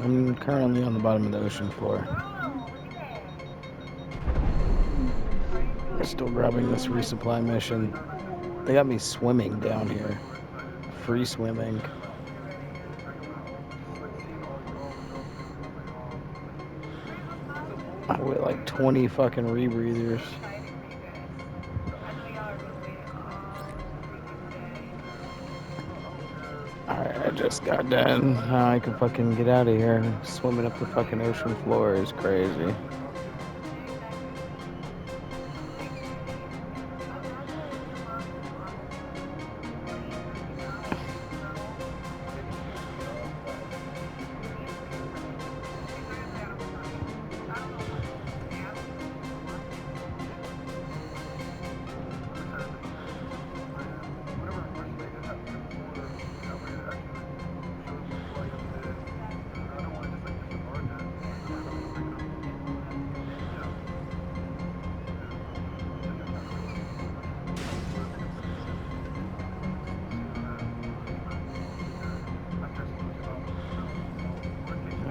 I'm currently on the bottom of the ocean floor. Still grabbing this resupply mission. They got me swimming down here. Free swimming. I weigh like 20 fucking rebreathers. Alright, I just got done. Now I can fucking get out of here. Swimming up the fucking ocean floor is crazy.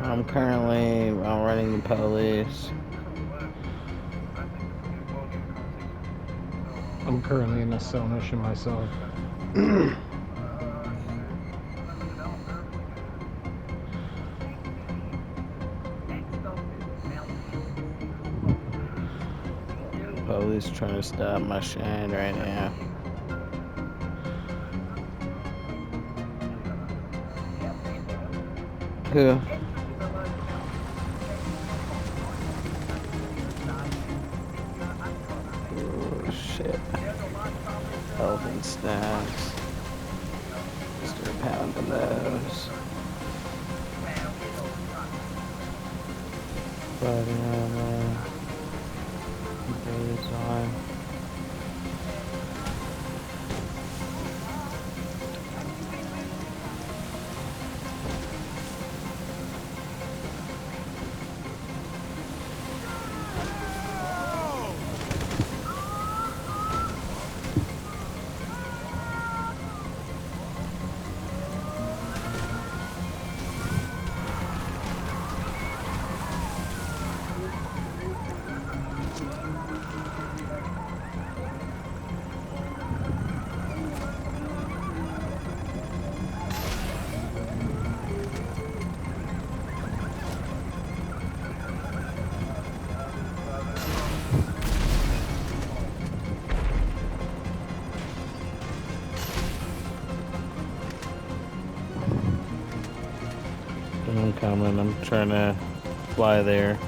I'm currently outrunning the police. I'm currently in a cell mission myself. Police trying to stop my shine right now. Who? Oh shit. Health and snacks. Start pounding those. Body armor. Boots on. I'm coming. I'm trying to fly there.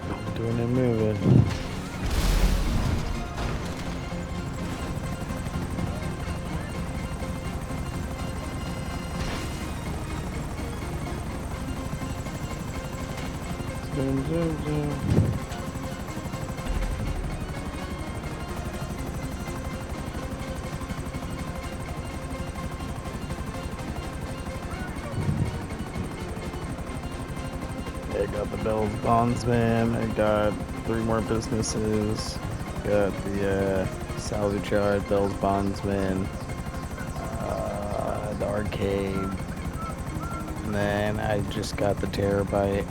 I'm doing it moving. Zoom, zoom, zoom. I got the Bell's Bondsman. I got 3 more businesses. Got the salvage yard, Bell's Bondsman, the arcade, and then I just got the Terabyte.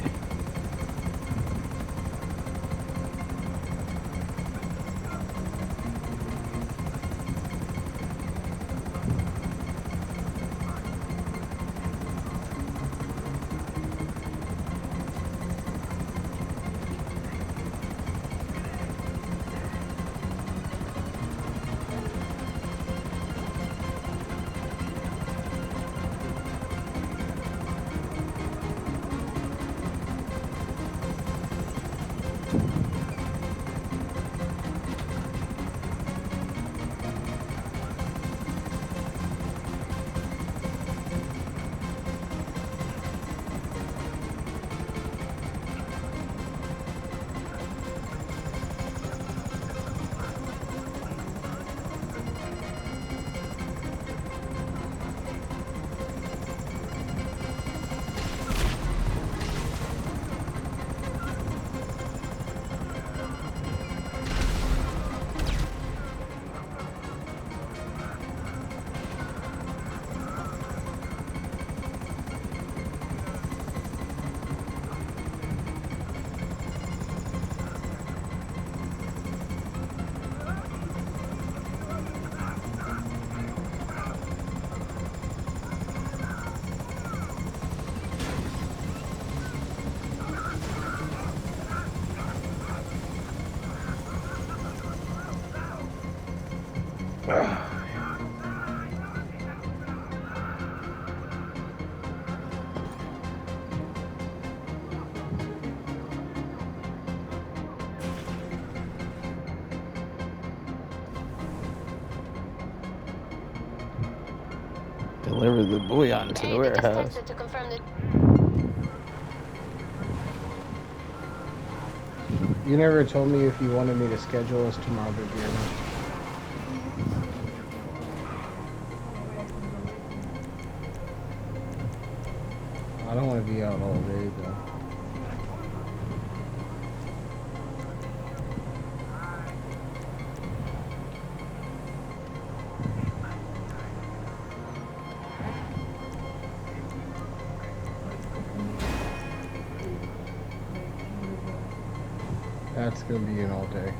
Deliver the bouillon to the warehouse. To confirm the You never told me if you wanted me to schedule us tomorrow, Viviana. I don't want to be out all day, though. That's gonna be an all day.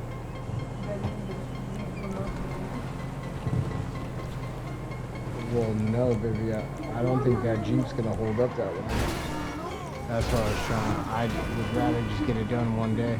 Well, no, baby. I don't think that Jeep's gonna hold up that long. That's what I was trying. I would rather just get it done one day.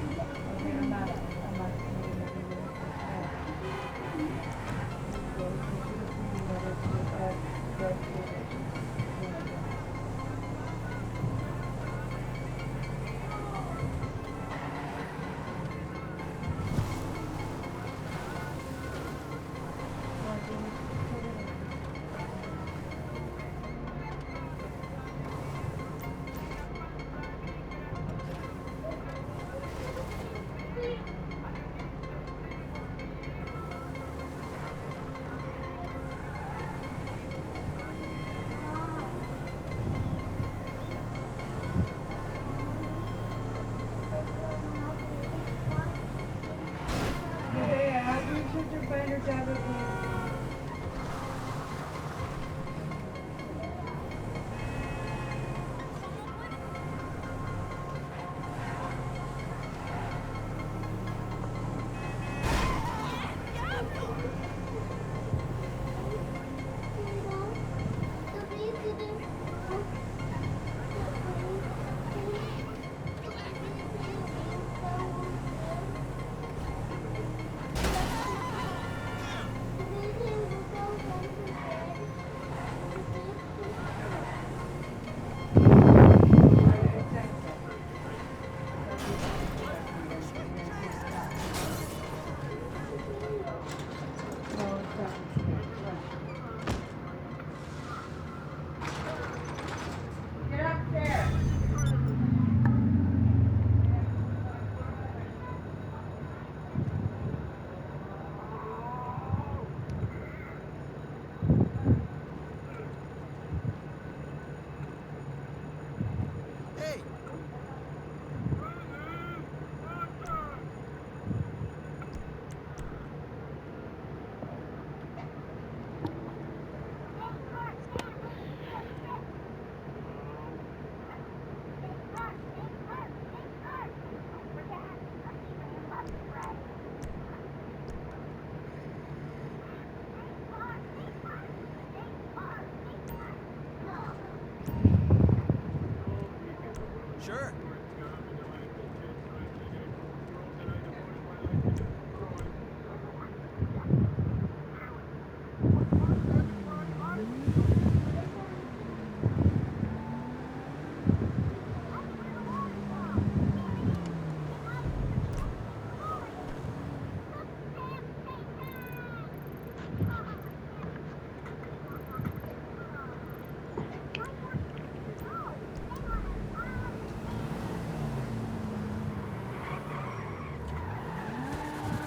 Sure.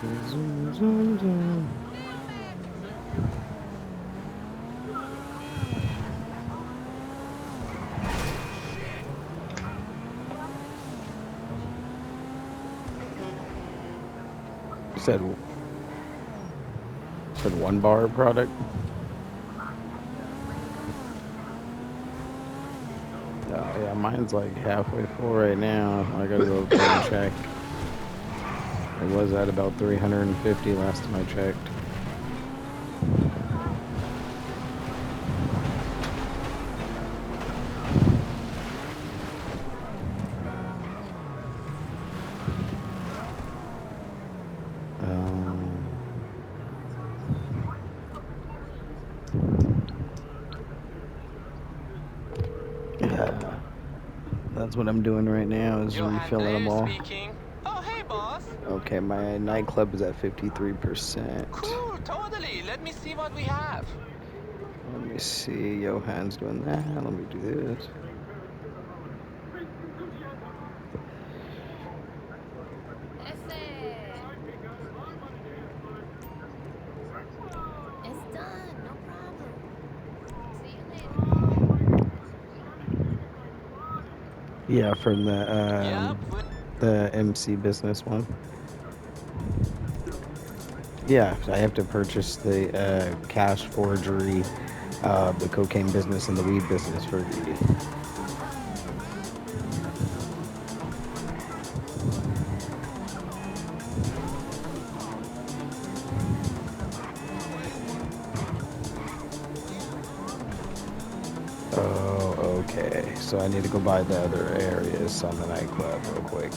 Zoom, zoom, zoom. Said one bar product. Yeah, mine's like halfway full right now. I gotta go double check. It was at about 350 last time I checked. That's what I'm doing right now is Johan refilling them Blair all. speaking. Oh, hey, boss. Okay, my nightclub is at 53%. Cool, totally. Let me see what we have. Let me see. Johan's doing that. Let me do this. It's done, no problem. See you later. Yeah, for Yep. the MC business one. Yeah, I have to purchase the cash forgery, the cocaine business, and the weed business for the. Oh, okay. So I need to go buy the other areas on the nightclub real quick.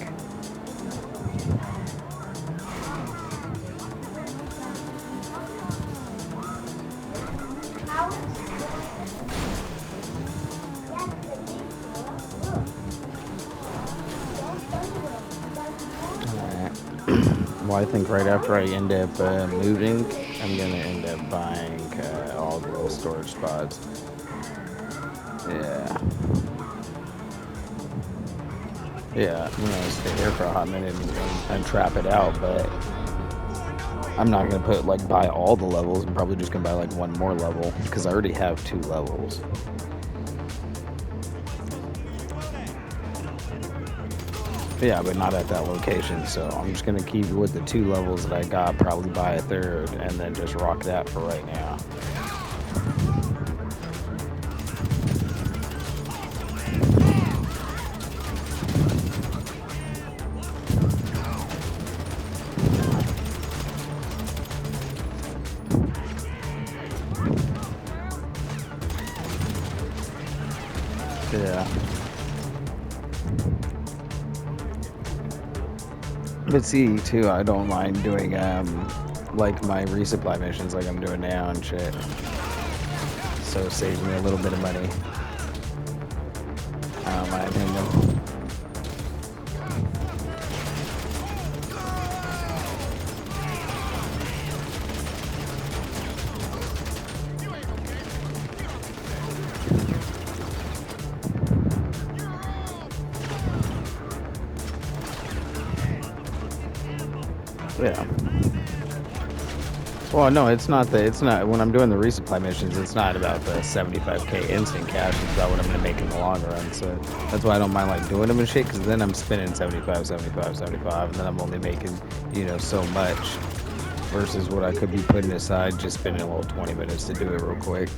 Well, I think right after I end up moving, I'm gonna end up buying all the little storage spots. Yeah. Yeah, I'm gonna stay here for a hot minute and trap it out, but I'm not gonna buy all the levels. I'm probably just gonna buy like one more level because I already have 2 levels. Yeah, but not at that location, so I'm just gonna keep with the 2 levels that I got, probably buy a 3rd, and then just rock that for right now. Yeah. But see, too, I don't mind doing like my resupply missions like I'm doing now and shit. So it saves me a little bit of money. I don't mind doing them. Yeah. Well, no, it's not when I'm doing the resupply missions, it's not about the 75k instant cash. It's about what I'm going to make in the long run. So that's why I don't mind like doing them and shit, because then I'm spending 75, 75, 75, and then I'm only making, so much versus what I could be putting aside just spending a little 20 minutes to do it real quick,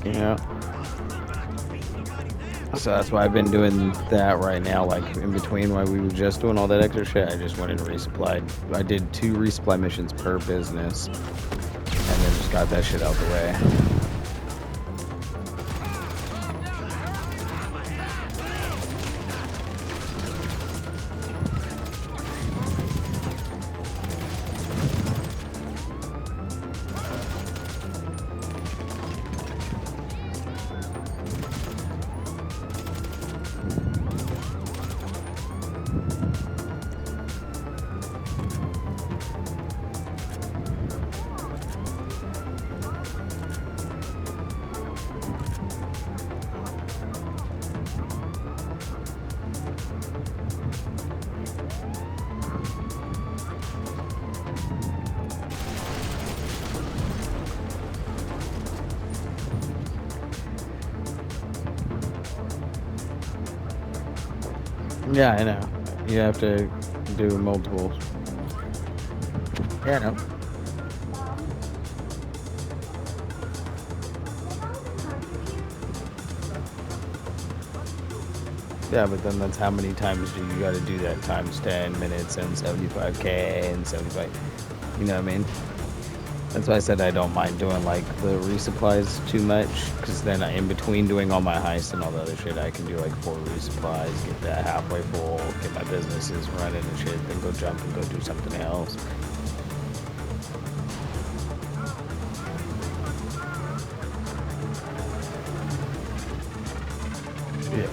So that's why I've been doing that right now, like in between while we were just doing all that extra shit. I just went and resupplied. I did 2 resupply missions per business, and then just got that shit out the way. Yeah, I know. You have to do multiple. Yeah, I know. Yeah, but then that's how many times do you got to do that times 10 minutes and 75k and 75. You know what I mean? That's why I said I don't mind doing like the resupplies too much, because then in between doing all my heists and all the other shit, I can do like 4 resupplies, get that halfway full, get my businesses running and shit, then go jump and go do something else. Yeah.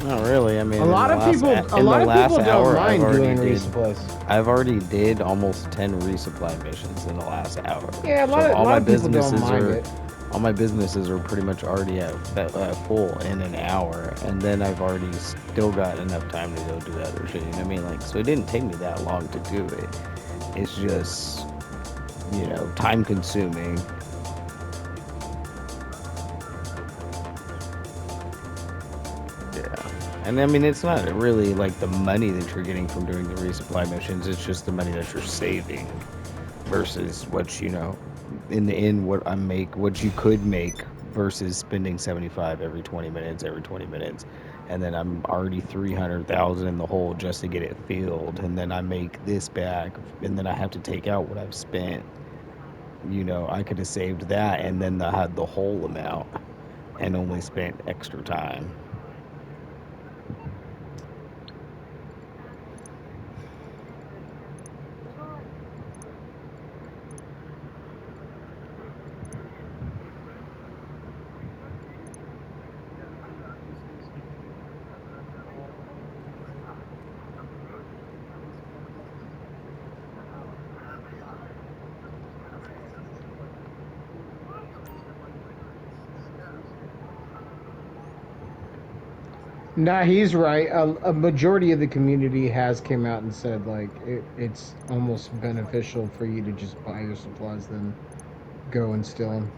Not really. I mean, A lot of people don't mind doing resupplies. I've already did almost 10 resupply missions in the last hour. Yeah, a lot of people don't mind it. All my businesses are pretty much already at full in an hour, and then I've already still got enough time to go do other shit. You know what I mean? Like, so it didn't take me that long to do it. It's just, you know, time consuming. And I mean, it's not really like the money that you're getting from doing the resupply missions. It's just the money that you're saving versus what, you know, in the end, what you could make versus spending 75 every 20 minutes, And then I'm already 300,000 in the hole just to get it filled. And then I make this back, and then I have to take out what I've spent. You know, I could have saved that and then I had the whole amount and only spent extra time. Nah, he's right. A majority of the community has came out and said like it's almost beneficial for you to just buy your supplies than go and steal them.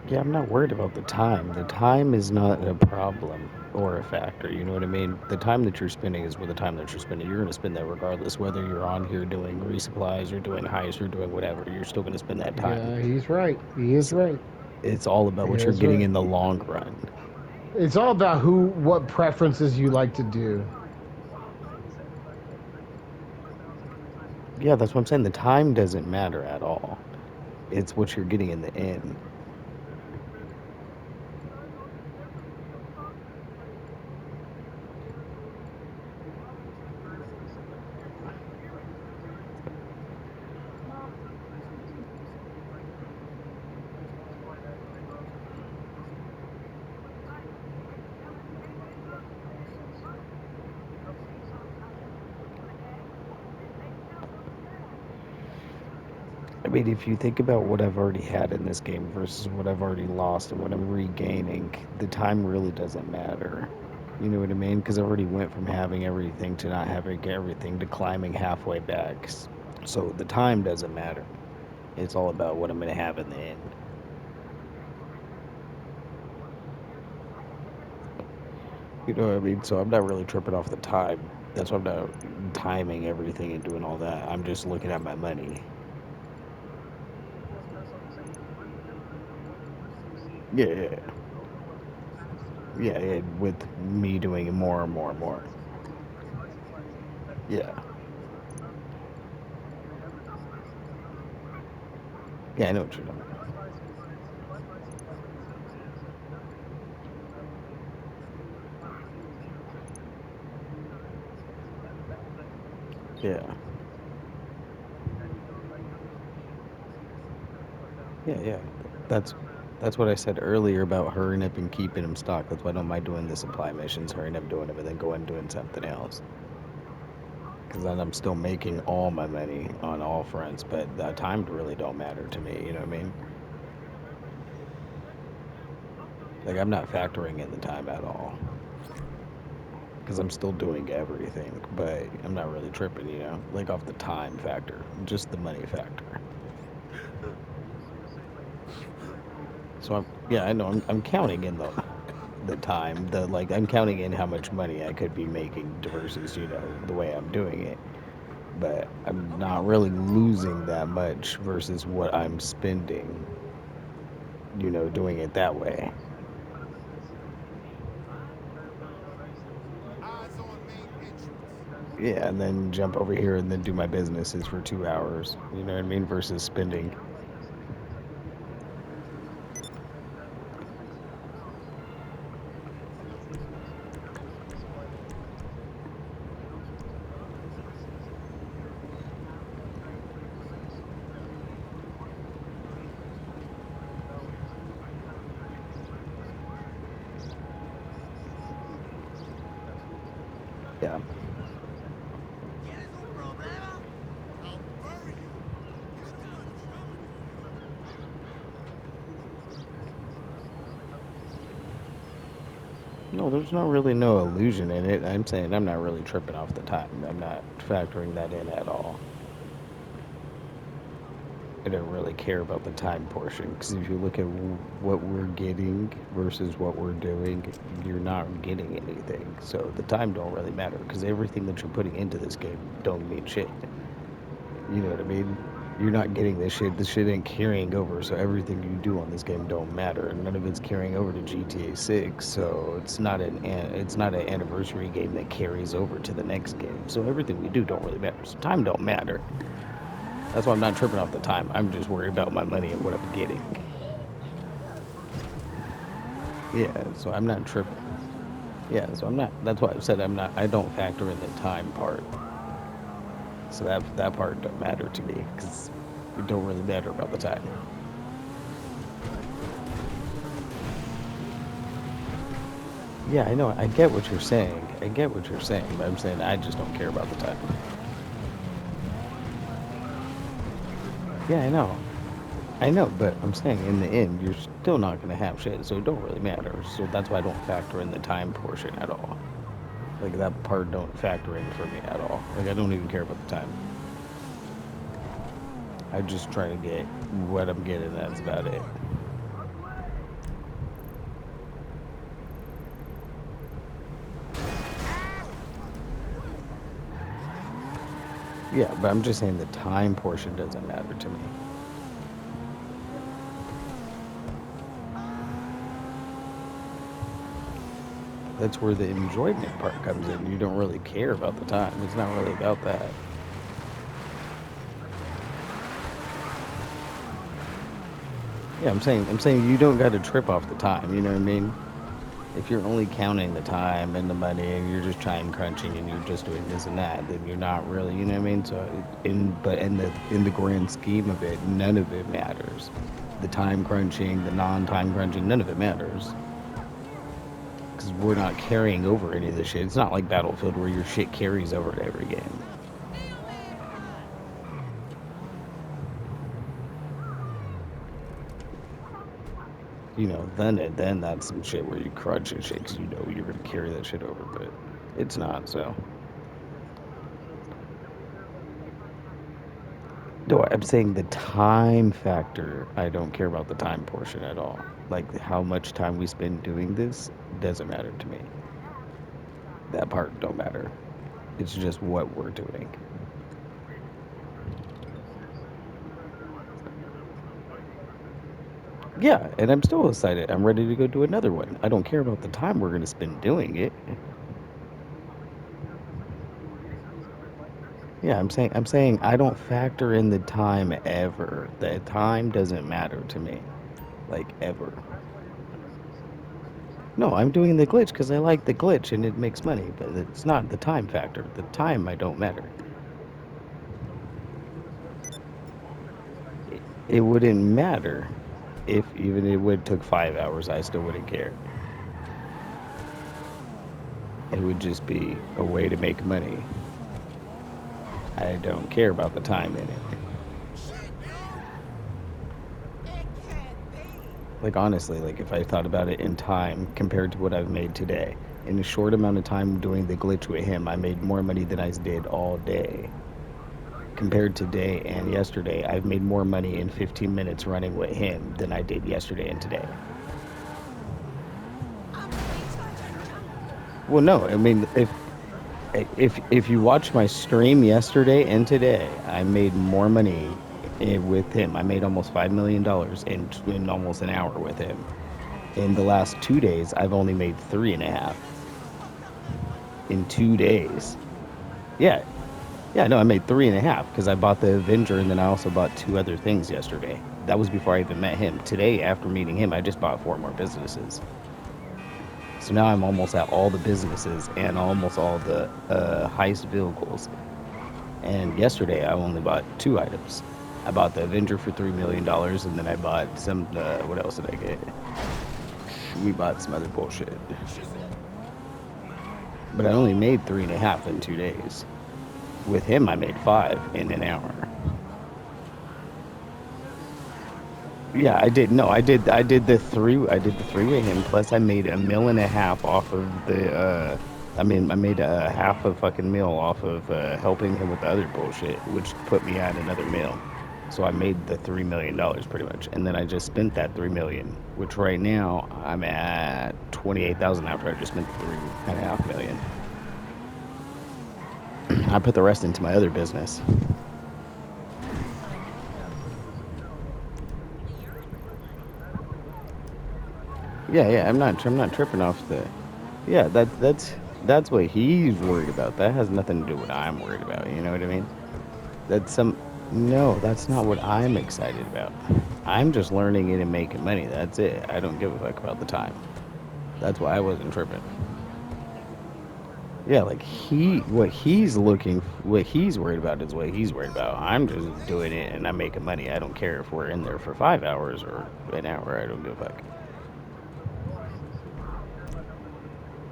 Yeah, I'm not worried about the time. The time is not a problem or a factor. You know what I mean? The time that you're spending is the time that you're spending. You're going to spend that regardless whether you're on here doing resupplies or doing heists or doing whatever. You're still going to spend that time. Yeah, he's right. He is right. It's all about what you're getting in the long run. It's all about what preferences you like to do. Yeah, that's what I'm saying. The time doesn't matter at all. It's what you're getting in the end. I mean, if you think about what I've already had in this game versus what I've already lost and what I'm regaining, the time really doesn't matter. You know what I mean? Because I already went from having everything to not having everything to climbing halfway back. So the time doesn't matter. It's all about what I'm going to have in the end. You know what I mean? So I'm not really tripping off the time. That's why I'm not timing everything and doing all that. I'm just looking at my money. Yeah. Yeah, with me doing more and more and more. Yeah. Yeah, I know what you're doing. Yeah. Yeah. That's what I said earlier about hurrying up and keeping them stocked. That's why I don't mind doing the supply missions, hurrying up doing them, and then going and doing something else. Because then I'm still making all my money on all fronts, but the time really don't matter to me, you know what I mean? Like, I'm not factoring in the time at all. Because I'm still doing everything, but I'm not really tripping, you know? Like, off the time factor, just the money factor. So I know I'm counting in the time, I'm counting in how much money I could be making versus, you know, the way I'm doing it. But I'm not really losing that much versus what I'm spending, you know, doing it that way. Yeah, and then jump over here and then do my businesses for 2 hours. You know what I mean? Versus spending. Yeah. ¿Quieres un problema? I'll bury you. Get down, it's coming. No, there's not really no illusion in it. I'm saying I'm not really tripping off the time. I'm not factoring that in at all. I don't really care about the time portion because if you look at what we're getting versus what we're doing, you're not getting anything. So the time don't really matter because everything that you're putting into this game don't mean shit. You know what I mean? You're not getting this shit. This shit ain't carrying over. So everything you do on this game don't matter, and none of it's carrying over to GTA 6. So it's not an anniversary game that carries over to the next game. So everything we do don't really matter. So time don't matter. That's why I'm not tripping off the time. I'm just worried about my money and what I'm getting. Yeah, so I'm not tripping. Yeah, so I'm not. That's why I said I'm not. I don't factor in the time part. So that part don't matter to me because it don't really matter about the time. Yeah, I know. I get what you're saying. I get what you're saying, but I'm saying I just don't care about the time. Yeah, I know. I know, but I'm saying in the end, you're still not going to have shit, so it don't really matter. So that's why I don't factor in the time portion at all. Like, that part don't factor in for me at all. Like, I don't even care about the time. I just try to get what I'm getting, that's about it. Yeah, but I'm just saying the time portion doesn't matter to me. That's where the enjoyment part comes in. You don't really care about the time. It's not really about that. Yeah, I'm saying you don't got to trip off the time. You know what I mean? If you're only counting the time and the money and you're just time crunching and you're just doing this and that, then you're not really, you know what I mean? So in the grand scheme of it, none of it matters. The time crunching, the non-time crunching, none of it matters. Because we're not carrying over any of the shit. It's not like Battlefield where your shit carries over to every game. You know, then that's some shit where you crunch and shit because you know you're gonna carry that shit over, but it's not. So, no, I'm saying the time factor. I don't care about the time portion at all. Like how much time we spend doing this doesn't matter to me. That part don't matter. It's just what we're doing. Yeah, and I'm still excited. I'm ready to go do another one. I don't care about the time we're gonna spend doing it. Yeah, I'm saying I don't factor in the time ever. The time doesn't matter to me, like ever. No, I'm doing the glitch because I like the glitch and it makes money, but it's not the time factor. The time I don't matter. It wouldn't matter if even it would took 5 hours. I still wouldn't care. It would just be a way to make money. I don't care about the time in it. Shit, yo! It can't be! Like honestly, like if I thought about it in time compared to what I've made today, in a short amount of time doing the glitch with him, I made more money than I did all day. Compared to today and yesterday, I've made more money in 15 minutes running with him than I did yesterday and today. I'm retouching jungle! Well, no, I mean if you watch my stream yesterday and today, I made more money with him. I made almost $5 million in almost an hour with him. In the last 2 days, I've only made 3.5 in 2 days. Yeah. Yeah, no, I made 3.5 because I bought the Avenger and then I also bought 2 other things yesterday. That was before I even met him. Today, after meeting him, I just bought 4 more businesses. So now I'm almost at all the businesses and almost all the heist vehicles. And yesterday, I only bought 2 items. I bought the Avenger for $3 million, and then I bought some, what else did I get? We bought some other bullshit. But I only made 3.5 in 2 days. With him, I made 5 in an hour. Yeah, I did. No, I did the 3. I did the 3 with him. Plus, I made $1.5 million off of the. I made a half a fucking meal off of helping him with the other bullshit, which put me at another meal. So I made the $3 million pretty much, and then I just spent that $3 million, which right now I'm at 28,000 after I just spent the $3.5 million. I put the rest into my other business. Yeah, I'm not tripping off the. Yeah, that's what he's worried about. That has nothing to do with what I'm worried about. You know what I mean? No, that's not what I'm excited about. I'm just learning it and making money. That's it. I don't give a fuck about the time. That's why I wasn't tripping. Yeah, like what he's worried about is what he's worried about. I'm just doing it and I'm making money. I don't care if we're in there for 5 hours or an hour. I don't give a fuck.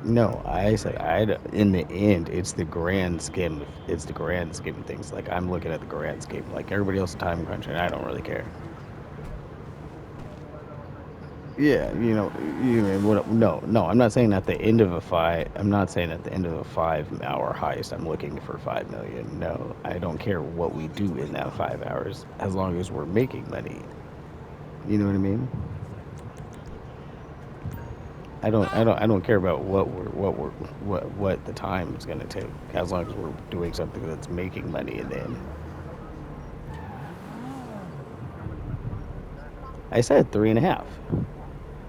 No, I said in the end, it's the grand scheme. It's the grand scheme of things. Like I'm looking at the grand scheme. Like everybody else, time crunching. I don't really care. Yeah, what? No, I'm not saying at the end of a five. I'm not saying at the end of a 5-hour heist, I'm looking for 5 million. No, I don't care what we do in that 5 hours, as long as we're making money. You know what I mean? I don't care about what the time is gonna take, as long as we're doing something that's making money. And then I said 3.5.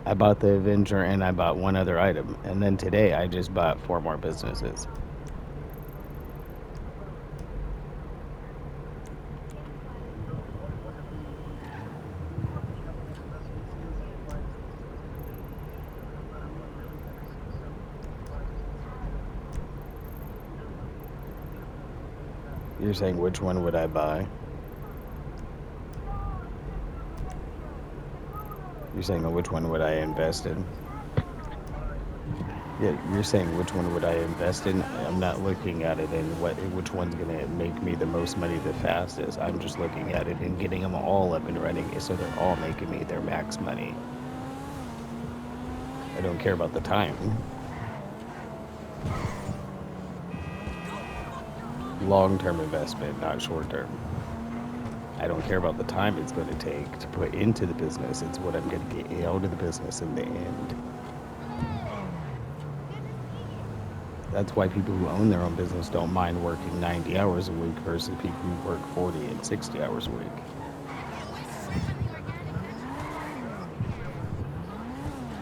I bought the Avenger and I bought 1 other item, and then today I just bought 4 more businesses. You're saying which one would I buy? You're saying which one would I invest in? Yeah, you're saying which one would I invest in? I'm not looking at it in which one's gonna make me the most money the fastest. I'm just looking at it and getting them all up and running so they're all making me their max money. I don't care about the time. Long-term investment, not short-term. I don't care about the time it's going to take to put into the business. It's what I'm going to get out of the business in the end. That's why people who own their own business don't mind working 90 hours a week versus people who work 40 and 60 hours a week.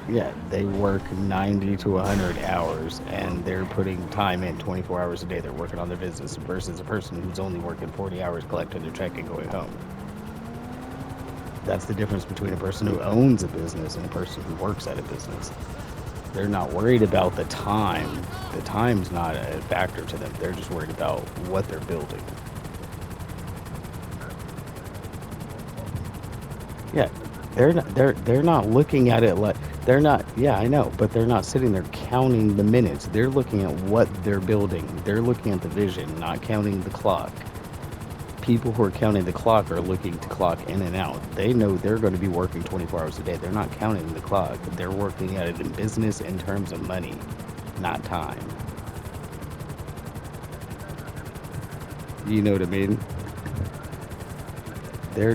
Yeah, they work 90 to 100 hours and they're putting time in 24 hours a day. They're working on their business versus a person who's only working 40 hours collecting their check and going home. That's the difference between a person who owns a business and a person who works at a business. They're not worried about the time. The time's not a factor to them. They're just worried about what they're building. Yeah, they're not looking at it like they're not. Yeah, I know, but they're not sitting there counting the minutes. They're looking at what they're building. They're looking at the vision, not counting the clock. People who are counting the clock are looking to clock in and out. They know they're going to be working 24 hours a day. They're not counting the clock. They're working at it in business in terms of money, not time. You know what I mean? They're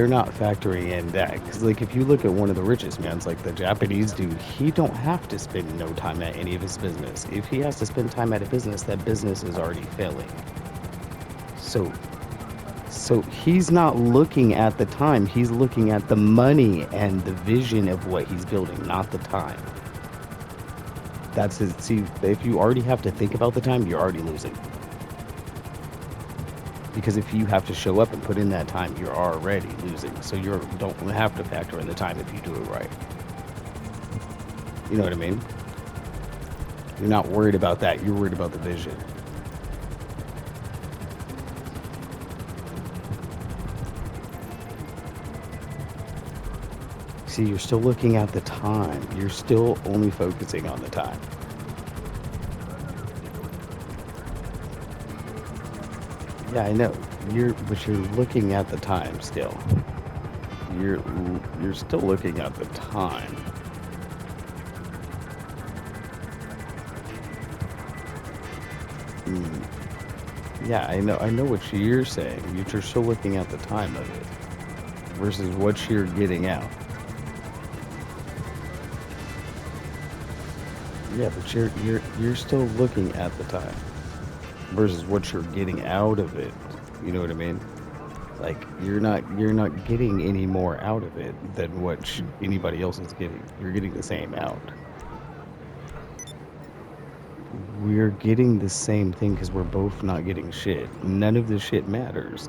not factoring in that, because like if you look at one of the richest mans, like the Japanese dude, he don't have to spend no time at any of his business. If he has to spend time at a business, that business is already failing. So he's not looking at the time. He's looking at the money and the vision of what he's building, not the time. That's his. See, if you already have to think about the time, you're already losing. Because if you have to show up and put in that time, you're already losing. So you don't have to factor in the time if you do it right. You know what I mean? You're not worried about that. You're worried about the vision. See, you're still looking at the time. You're still only focusing on the time. Yeah, I know. But you're looking at the time still. You're still looking at the time. Mm, yeah, I know what you're saying. You're still looking at the time of it versus what you're getting out. Yeah, but you're still looking at the time versus what you're getting out of it. You know what I mean? Like you're not getting any more out of it than what anybody else is getting. You're getting the same out. We're getting the same thing because we're both not getting shit. None of this shit matters.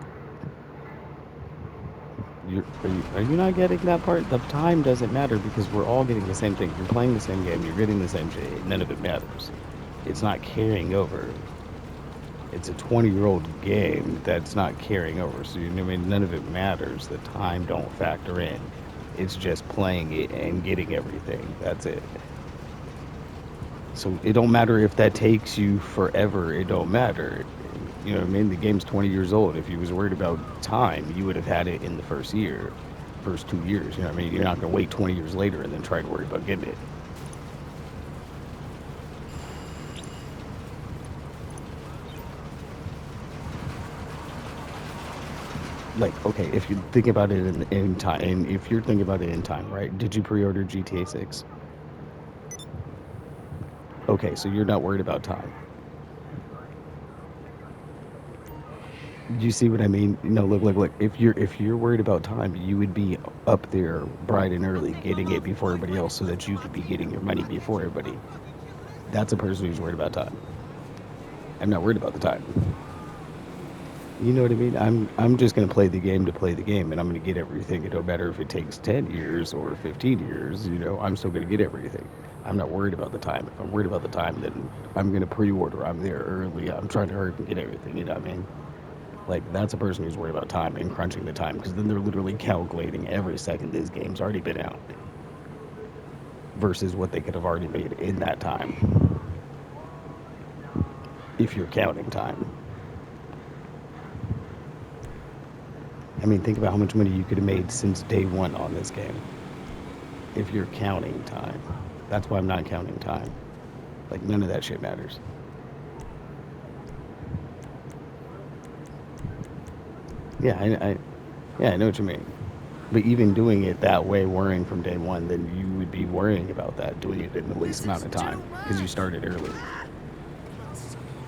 Are you not getting that part? The time doesn't matter because we're all getting the same thing. You're playing the same game. You're getting the same shit. None of it matters. It's not carrying over. It's a 20-year-old game that's not carrying over. So, you know what I mean? None of it matters. The time don't factor in. It's just playing it and getting everything. That's it. So it don't matter if that takes you forever. It don't matter. You know what I mean? The game's 20 years old. If you was worried about time, you would have had it in the first year, first 2 years. You know what I mean? You're not going to wait 20 years later and then try to worry about getting it. Like, okay, if you think about it in time, and if you're thinking about it in time, right? Did you pre-order GTA 6? Okay, so you're not worried about time. You see what I mean? No, look. If you're worried about time, you would be up there bright and early, getting it before everybody else, so that you could be getting your money before everybody. That's a person who's worried about time. I'm not worried about the time. You know what I mean? I'm just gonna play the game to play the game, and I'm gonna get everything. It don't matter if it takes 10 years or 15 years. You know, I'm still gonna get everything. I'm not worried about the time. If I'm worried about the time, then I'm gonna pre-order. I'm there early. I'm trying to hurry and get everything. You know what I mean? Like, that's a person who's worried about time and crunching the time, because then they're literally calculating every second this game's already been out versus what they could have already made in that time, if you're counting time. I mean, think about how much money you could have made since day one on this game, if you're counting time. That's why I'm not counting time. Like, none of that shit matters. Yeah, I know what you mean. But even doing it that way, worrying from day one, then you would be worrying about that, doing it in the least amount of time, because you started early.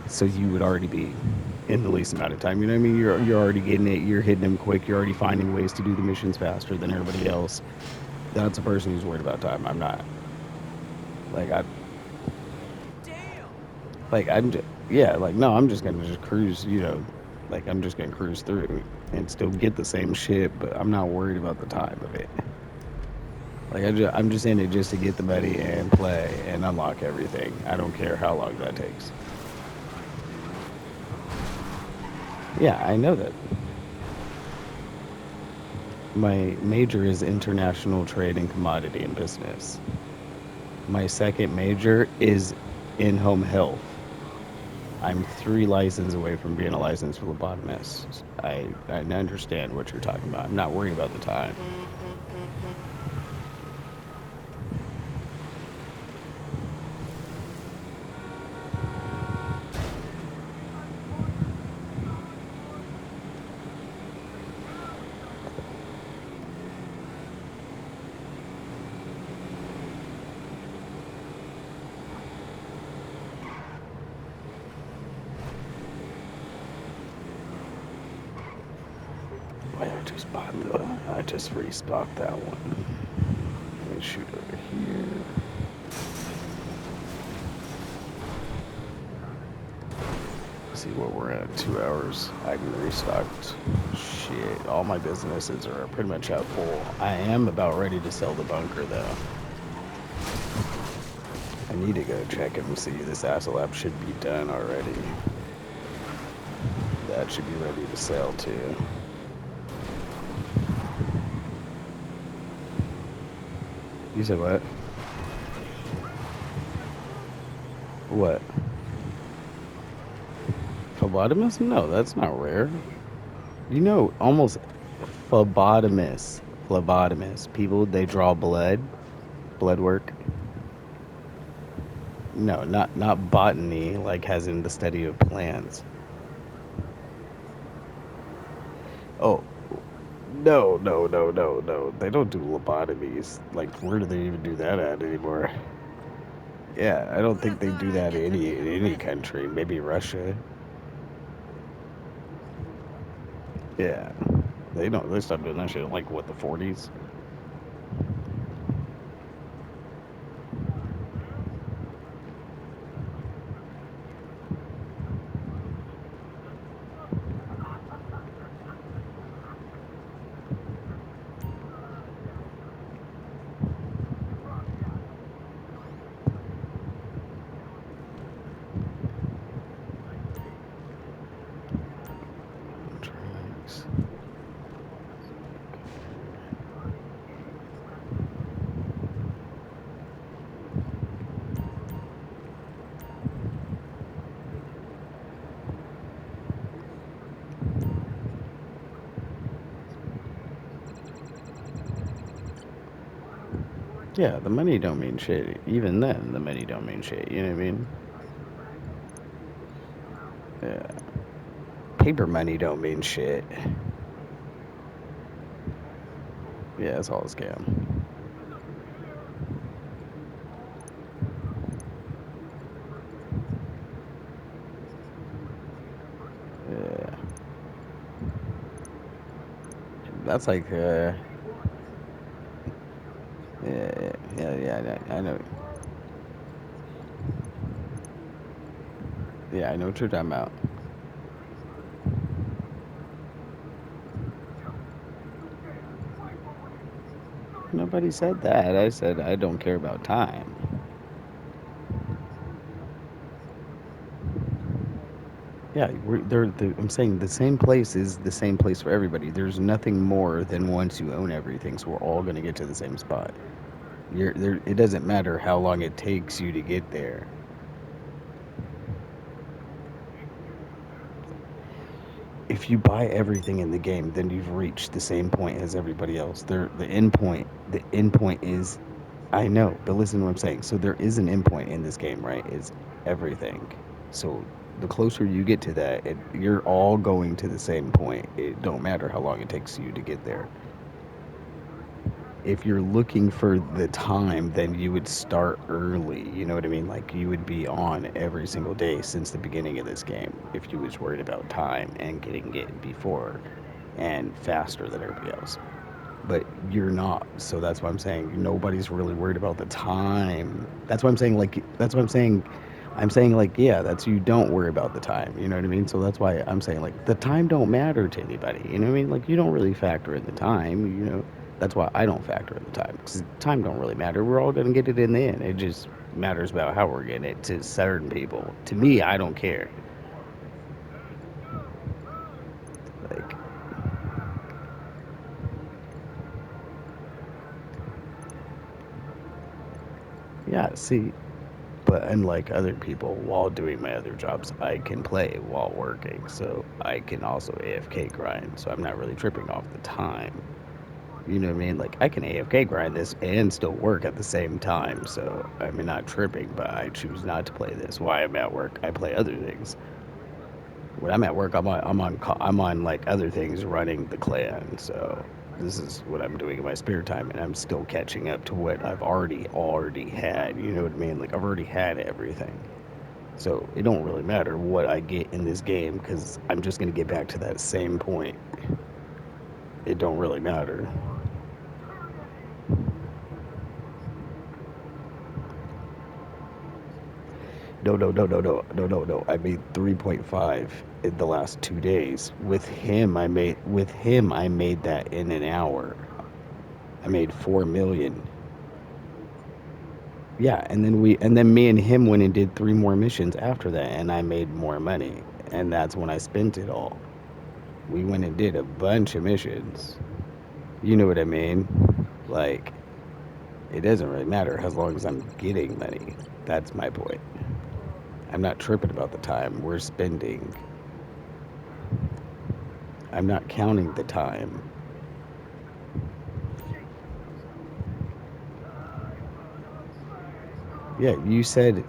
So you would already be in the least amount of time. You know what I mean? You're already getting it. You're hitting them quick. You're already finding ways to do the missions faster than everybody else. That's a person who's worried about time. I'm not. Like I'm just, yeah, like, no, I'm just gonna just cruise, you know, like, I'm just gonna cruise through and still get the same shit, but I'm not worried about the time of it. Like, I'm just in it just to get the money and play and unlock everything. I don't care how long that takes. Yeah, I know that. My major is international trade and commodity and business. My second major is in-home health. I'm 3 licenses away from being a licensed phlebotomist. I understand what you're talking about. I'm not worried about the time. I just restocked that one. Let me shoot over here. see what we're at. 2 hours. I can restocked. Shit, all my businesses are pretty much at full. I am about ready to sell the bunker though. I need to go check and see. This Asalab should be done already. That should be ready to sell too. You said what? What? Phlebotomist? No, that's not rare. You know, almost phlebotomist. People, they draw blood work. No, not botany, like as in the study of plants. Oh, no. They don't do lobotomies. Like, where do they even do that at anymore? Yeah, I don't think they do that in any country. Maybe Russia. Yeah, they don't. They stopped doing that shit in like what, the 40s. Tracks. Yeah, the money don't mean shit. Even then, the money don't mean shit. You know what I mean? Yeah. Paper money don't mean shit. Yeah, it's all a scam. Yeah. That's like, yeah, I know. Yeah, I know what you're talking about. Nobody said that. I said I don't care about time. Yeah, I'm saying the same place is the same place for everybody. There's nothing more than once you own everything, so we're all going to get to the same spot. There. It doesn't matter how long it takes you to get there. If you buy everything in the game, then you've reached the same point as everybody else. The end point. The end point is, I know, but listen to what I'm saying. So there is an end point in this game, right? It's everything. So the closer you get to that, you're all going to the same point. It don't matter how long it takes you to get there. If you're looking for the time, then you would start early. You know what I mean? Like you would be on every single day since the beginning of this game if you was worried about time and getting it before and faster than everybody else. But you're not. So that's why I'm saying nobody's really worried about the time. That's why I'm saying that's what I'm saying. I'm saying like, yeah, that's, you don't worry about the time. You know what I mean? So that's why I'm saying like the time don't matter to anybody. You know what I mean? Like you don't really factor in the time, you know. That's why I don't factor in the time, because time don't really matter. We're all gonna get it in the end. It just matters about how we're getting it to certain people. To me, I don't care. Like, yeah, see, but unlike other people, while doing my other jobs, I can play while working, so I can also AFK grind. So I'm not really tripping off the time. You know what I mean? Like I can AFK grind this and still work at the same time. So I'm not tripping, but I choose not to play this. While I'm at work, I play other things. When I'm at work, I'm on like other things running the clan. So this is what I'm doing in my spare time, and I'm still catching up to what I've already had. You know what I mean? Like I've already had everything. So it don't really matter what I get in this game, because I'm just gonna get back to that same point. It don't really matter. No. I made 3.5 in the last 2 days. With him I made that in an hour. I made 4 million. Yeah, and then me and him went and did 3 more missions after that, and I made more money, and that's when I spent it all. We went and did a bunch of missions. You know what I mean? Like, it doesn't really matter as long as I'm getting money. That's my point. I'm not tripping about the time we're spending. I'm not counting the time. Yeah, you said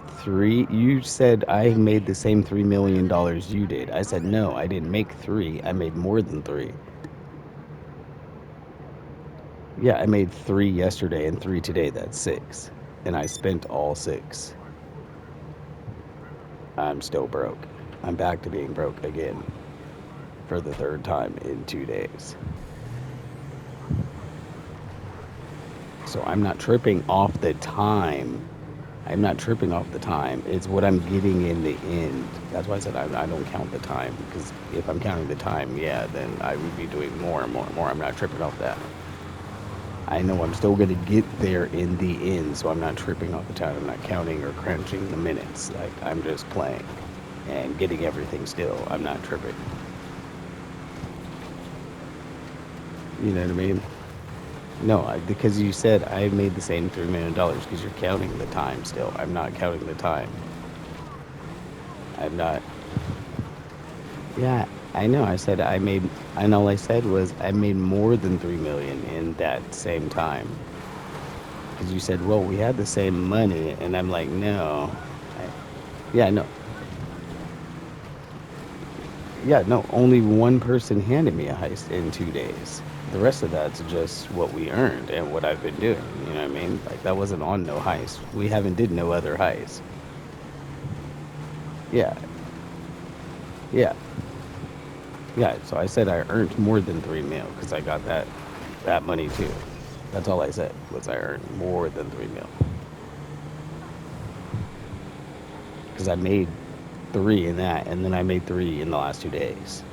I made the same $3 million you did. I said no, I didn't make three. I made more than three. Yeah, I made three yesterday and three today. That's six. And I spent all six. I'm still broke. I'm back to being broke again for the third time in 2 days. So I'm not tripping off the time. I'm not tripping off the time. It's what I'm getting in the end. That's why I said I don't count the time. Because if I'm counting the time, yeah, then I would be doing more and more and more. I'm not tripping off that. I know I'm still going to get there in the end, so I'm not tripping off the time. I'm not counting or crunching the minutes. Like, I'm just playing and getting everything still. I'm not tripping. You know what I mean? No, because you said I made the same $3 million because you're counting the time still. I'm not counting the time. I'm not. Yeah, I know. I said I made, and all I said was I made more than 3 million in that same time. Because you said, well, we had the same money, and I'm like, no. Yeah, no. Yeah, no. Only one person handed me a heist in 2 days. The rest of that's just what we earned and what I've been doing. You know what I mean? Like, that wasn't on no heist. We haven't did no other heist. Yeah, yeah, yeah. So I said I earned more than 3 mil because I got that money too. That's all I said was I earned more than 3 mil because I made three in that, and then I made three in the last 2 days.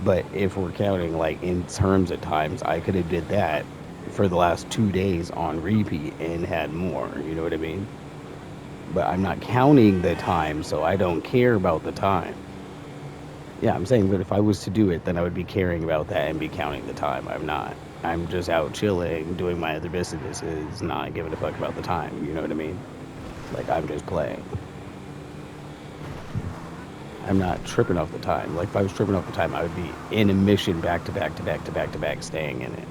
But if we're counting like in terms of times, I could have did that for the last 2 days on repeat and had more. You know what I mean? But I'm not counting the time, so I don't care about the time. Yeah, I'm saying, but if I was to do it, then I would be caring about that and be counting the time. I'm not. I'm just out chilling, doing my other businesses, not giving a fuck about the time. You know what I mean? Like, I'm just playing. I'm not tripping off the time. Like, if I was tripping off the time, I would be in a mission back to back to back to back to back, staying in it.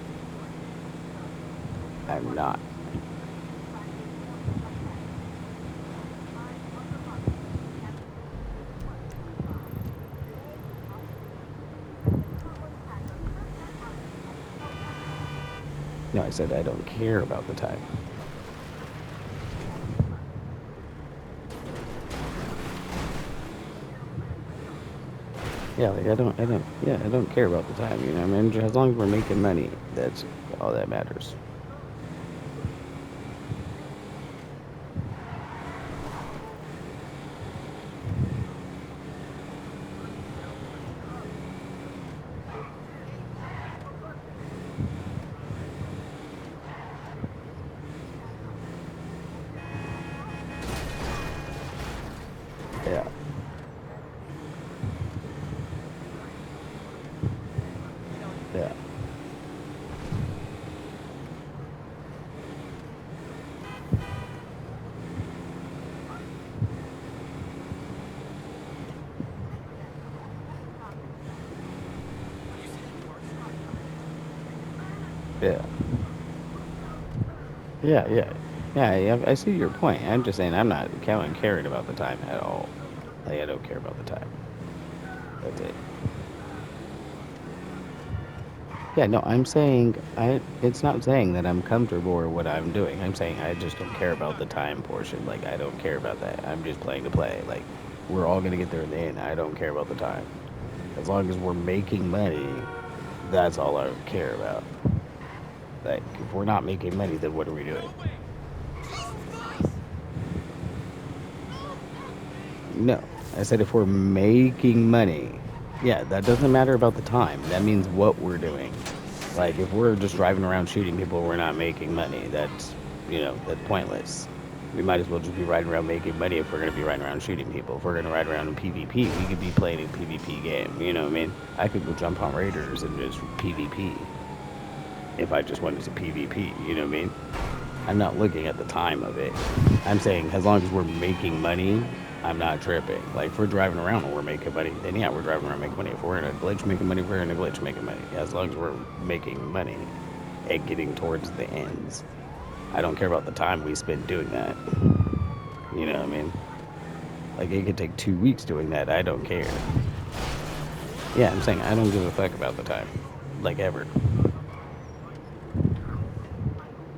I'm not. No, I said I don't care about the time. Yeah, like I don't care about the time. You know, what I mean, as long as we're making money, that's all that matters. Yeah, yeah, yeah, yeah. Yeah, I see your point. I'm just saying I'm not caring about the time at all. Like, I don't care about the time. That's it. Yeah, no, I'm saying it's not saying that I'm comfortable or what I'm doing. I'm saying I just don't care about the time portion. Like, I don't care about that. I'm just playing to play. Like, we're all gonna get there in the end. I don't care about the time. As long as we're making money, that's all I care about. Like, if we're not making money, then what are we doing? No, I said if we're making money. Yeah, that doesn't matter about the time. That means what we're doing. Like if we're just driving around shooting people, we're not making money. That's that's pointless. We might as well just be riding around making money if we're gonna be riding around shooting people. If we're gonna ride around in PvP, we could be playing a PvP game. You know what I mean? I could go jump on raiders and just PvP if I just wanted to PvP. You know what I mean? I'm not looking at the time of it. I'm saying as long as we're making money, I'm not tripping. Like if we're driving around and we're making money, then yeah, we're driving around making money. If we're in a glitch making money, we're in a glitch making money. As long as we're making money and getting towards the ends. I don't care about the time we spend doing that. You know what I mean? Like it could take 2 weeks doing that. I don't care. Yeah, I'm saying I don't give a fuck about the time. Like ever.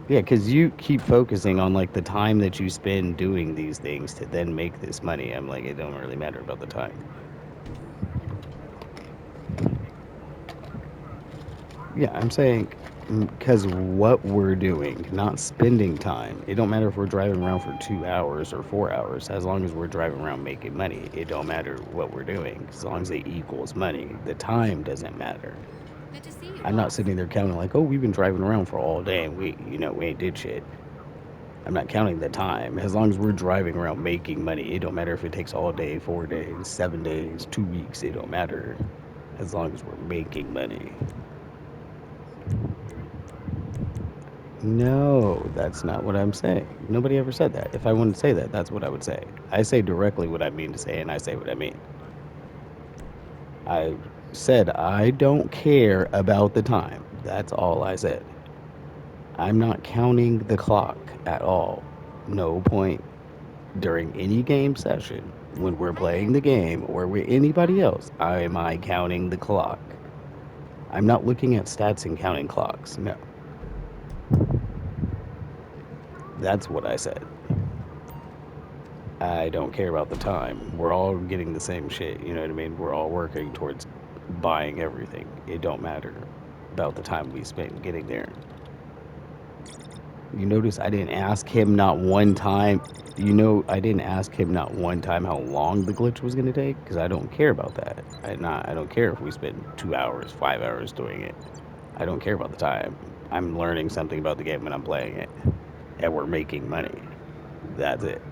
Yeah, because you keep focusing on like the time that you spend doing these things to then make this money. I'm like, it don't really matter about the time. Yeah, I'm saying because what we're doing, not spending time. It don't matter if we're driving around for 2 hours or 4 hours. As long as we're driving around making money, it don't matter what we're doing. As long as it equals money, the time doesn't matter. Good to see you, I'm not boss. sitting there counting like, oh, we've been driving around for all day and we ain't did shit. I'm not counting the time. As long as we're driving around making money, it don't matter if it takes all day, 4 days, 7 days, 2 weeks. It don't matter. As long as we're making money. No, that's not what I'm saying. Nobody ever said that. If I wanted to say that, that's what I would say. I say directly what I mean to say, and I say what I mean. I said I don't care about the time. That's all I said. I'm not counting the clock at all. No point during any game session when we're playing the game or with anybody else. Am I counting the clock? I'm not looking at stats and counting clocks. No. That's what I said. I don't care about the time. We're all getting the same shit. You know what I mean? We're all working towards buying everything. It don't matter about the time we spend getting there. You notice I didn't ask him not one time. I didn't ask him not one time how long the glitch was gonna take because I don't care about that. I don't care if we spend 2 hours, 5 hours doing it. I don't care about the time. I'm learning something about the game when I'm playing it, and we're making money. That's it.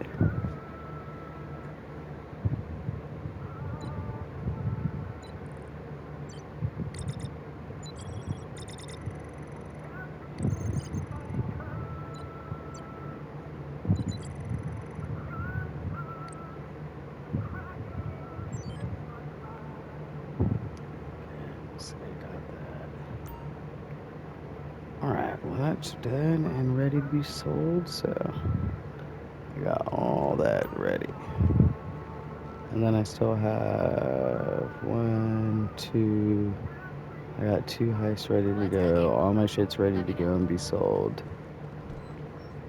So I got that. Alright, well that's done and ready to be sold, so I got all that ready. And then I still have 1, 2. I got 2 heists ready to go. All my shit's ready to go and be sold.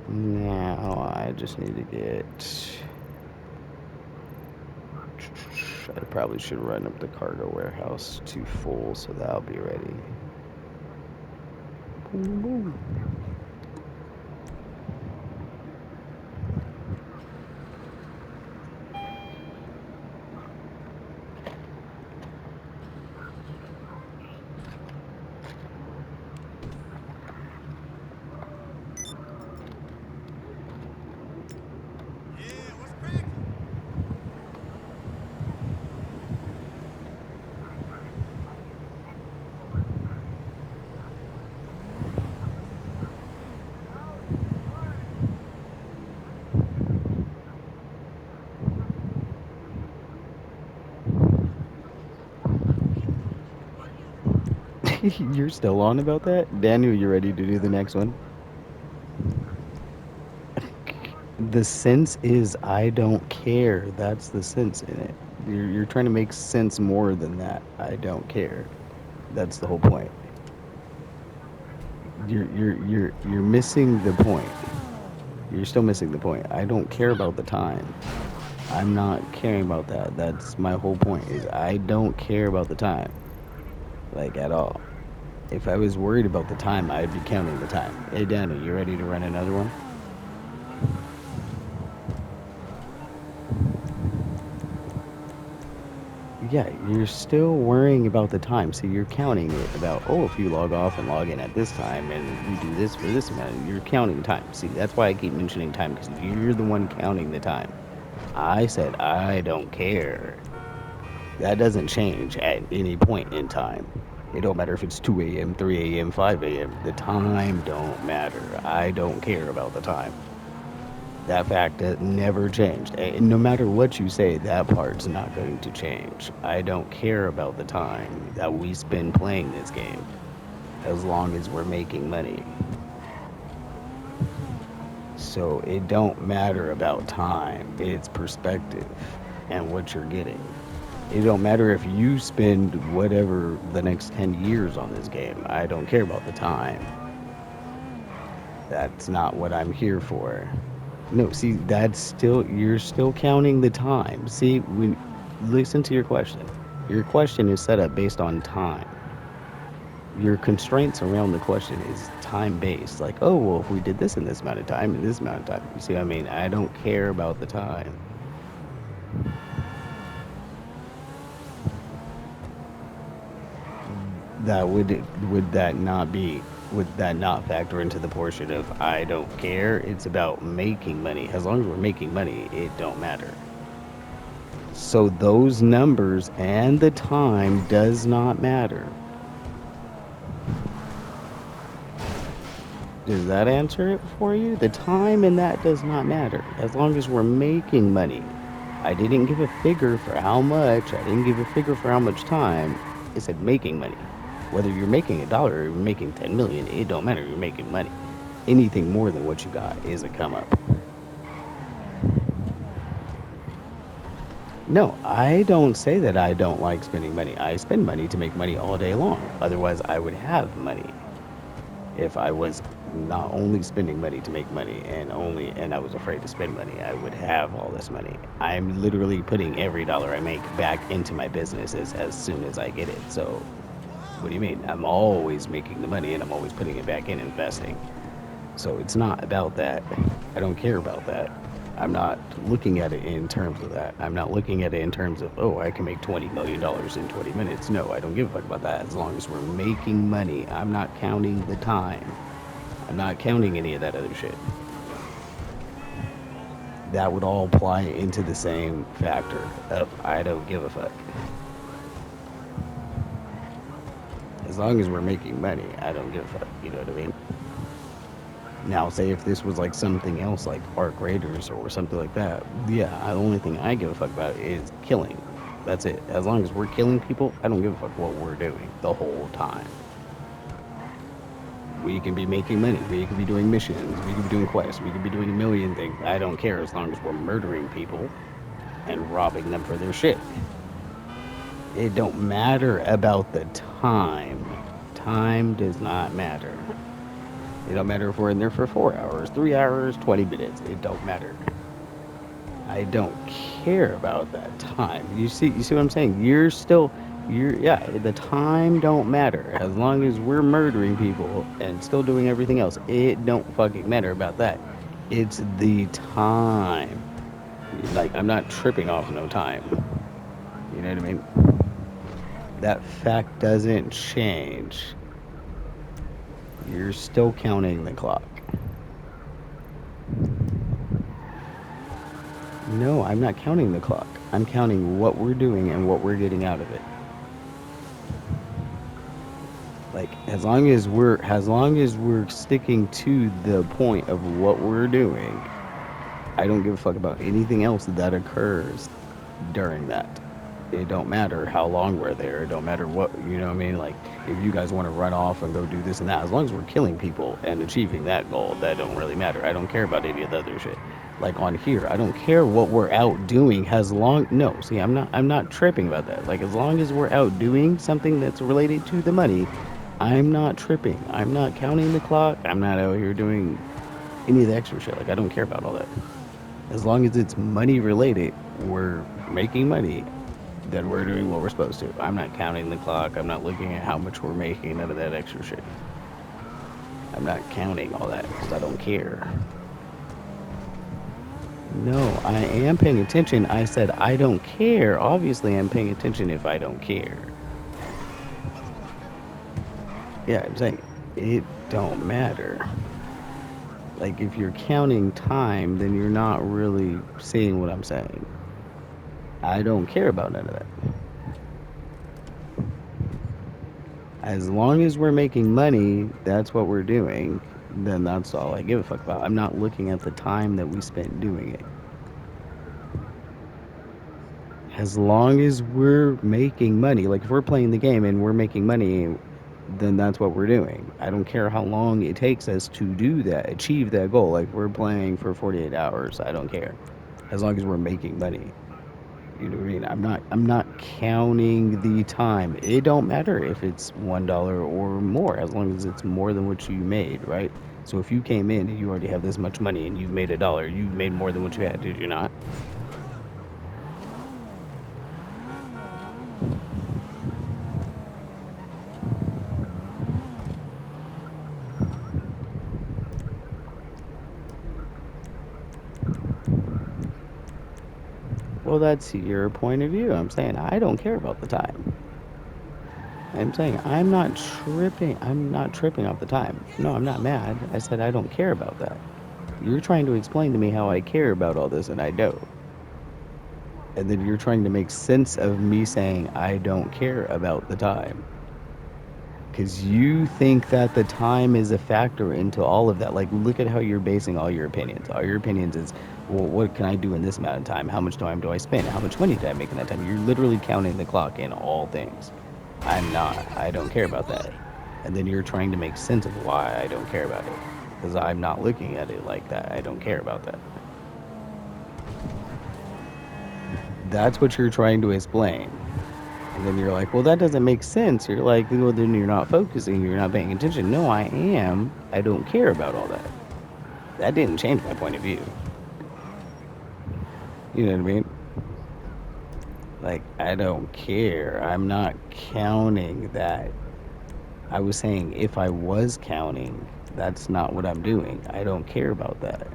Now I just need to get. I probably should run up the cargo warehouse to full so that'll be ready. Boom, boom. Yeah, what's cracking? You're still on about that? Daniel, you ready to do the next one? The sense is I don't care. That's the sense in it. You're trying to make sense more than that. I don't care. That's the whole point. You're missing the point. You're still missing the point. I don't care about the time. I'm not caring about that. That's my whole point is I don't care about the time. Like at all. If I was worried about the time, I'd be counting the time. Hey Daniel, you ready to run another one? Yeah, you're still worrying about the time. So you're counting it about, oh, if you log off and log in at this time and you do this for this amount, you're counting time. See, that's why I keep mentioning time because you're the one counting the time. I said I don't care. That doesn't change at any point in time. It don't matter if it's 2 a.m., 3 a.m., 5 a.m. The time don't matter. I don't care about the time. That fact has never changed. And no matter what you say, that part's not going to change. I don't care about the time that we spend playing this game, as long as we're making money. So it don't matter about time. It's perspective and what you're getting. It don't matter if you spend whatever the next 10 years on this game. I don't care about the time. That's not what I'm here for. No, see, you're still counting the time. See, listen to your question. Your question is set up based on time. Your constraints around the question is time based. Like, oh, well, if we did this in this amount of time and this amount of time, you see what I mean? I don't care about the time. Would that not factor into the portion of I don't care? It's about making money. As long as we're making money, it don't matter. So those numbers and the time does not matter. Does that answer it for you? The time and that does not matter. As long as we're making money. I didn't give a figure for how much. I didn't give a figure for how much time. It said making money. Whether you're making $1 or you're making 10 million, it don't matter. You're making money. Anything more than what you got is a come up. No, I don't say that I don't like spending money. I spend money to make money all day long. Otherwise, I would have money. If I was not only spending money to make money and I was afraid to spend money, I would have all this money. I'm literally putting every dollar I make back into my businesses as soon as I get it. So what do you mean? I'm always making the money and I'm always putting it back in investing. So it's not about that. I don't care about that. I'm not looking at it in terms of that. I'm not looking at it in terms of, oh, I can make $20 million in 20 minutes. No, I don't give a fuck about that. As long as we're making money, I'm not counting the time. I'm not counting any of that other shit. That would all apply into the same factor of I don't give a fuck. As long as we're making money, I don't give a fuck. You know what I mean? Now, say if this was like something else, like Arc Raiders or something like that, yeah, the only thing I give a fuck about is killing. That's it. As long as we're killing people, I don't give a fuck what we're doing the whole time. We can be making money. We can be doing missions. We can be doing quests. We can be doing a million things. I don't care as long as we're murdering people and robbing them for their shit. It don't matter about the time. Time does not matter. It don't matter if we're in there for 4 hours, 3 hours, 20 minutes. It don't matter. I don't care about that time. You see what I'm saying? The time don't matter. As long as we're murdering people and still doing everything else, it don't fucking matter about that. It's the time. Like, I'm not tripping off no time. You know what I mean? That fact doesn't change. You're still counting the clock. No, I'm not counting the clock. I'm counting what we're doing and what we're getting out of it. Like, as long as we're sticking to the point of what we're doing, I don't give a fuck about anything else that occurs during that. It don't matter how long we're there. It don't matter what, you know what I mean? Like, if you guys want to run off and go do this and that, as long as we're killing people and achieving that goal, that don't really matter. I don't care about any of the other shit. Like, on here, I don't care what we're out doing I'm not tripping about that. Like, as long as we're out doing something that's related to the money, I'm not tripping. I'm not counting the clock. I'm not out here doing any of the extra shit. Like, I don't care about all that. As long as it's money related, we're making money, then we're doing what we're supposed to. I'm not counting the clock. I'm not looking at how much we're making, none of that extra shit. I'm not counting all that because I don't care. No, I am paying attention. I said I don't care. Obviously, I'm paying attention if I don't care. Yeah, I'm saying it don't matter. Like, if you're counting time, then you're not really seeing what I'm saying. I don't care about none of that. As long as we're making money, that's what we're doing, then that's all I give a fuck about. I'm not looking at the time that we spent doing it. As long as we're making money, like if we're playing the game and we're making money, then that's what we're doing. I don't care how long it takes us to do that, achieve that goal. Like we're playing for 48 hours, I don't care. As long as we're making money. You know what I mean? I'm not counting the time. It don't matter if it's $1 or more, as long as it's more than what you made, right? So if you came in and you already have this much money and you've made $1, you've made more than what you had, did you not? Well, that's your point of view. I'm saying I don't care about the time. I'm saying I'm not tripping. I'm not tripping off the time. No, I'm not mad. I said I don't care about that. You're trying to explain to me how I care about all this, and I don't. And then you're trying to make sense of me saying I don't care about the time. Because you think that the time is a factor into all of that. Like, look at how you're basing all your opinions. All your opinions is, well, what can I do in this amount of time? How much time do I spend? How much money did I make in that time? You're literally counting the clock in all things. I'm not. I don't care about that. And then you're trying to make sense of why I don't care about it. Because I'm not looking at it like that. I don't care about that. That's what you're trying to explain. And then you're like, well, that doesn't make sense. You're like, well, then you're not focusing. You're not paying attention. No, I am. I don't care about all that. That didn't change my point of view. You know what I mean? Like, I don't care. I'm not counting that. I was saying if I was counting, that's not what I'm doing. I don't care about that.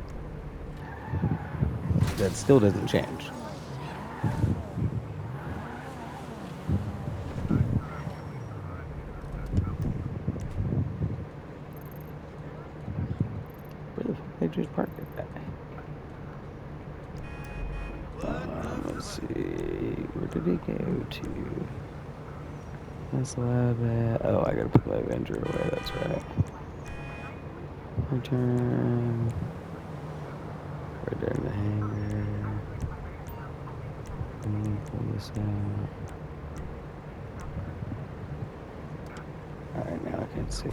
That still doesn't change. Where the fuck they just parked it at? Let's see. Where did it go to? That's lab at. Oh, I gotta put my Avenger away. That's right. Return. Right there in the hangar. Let me pull this out. Alright, now I can see.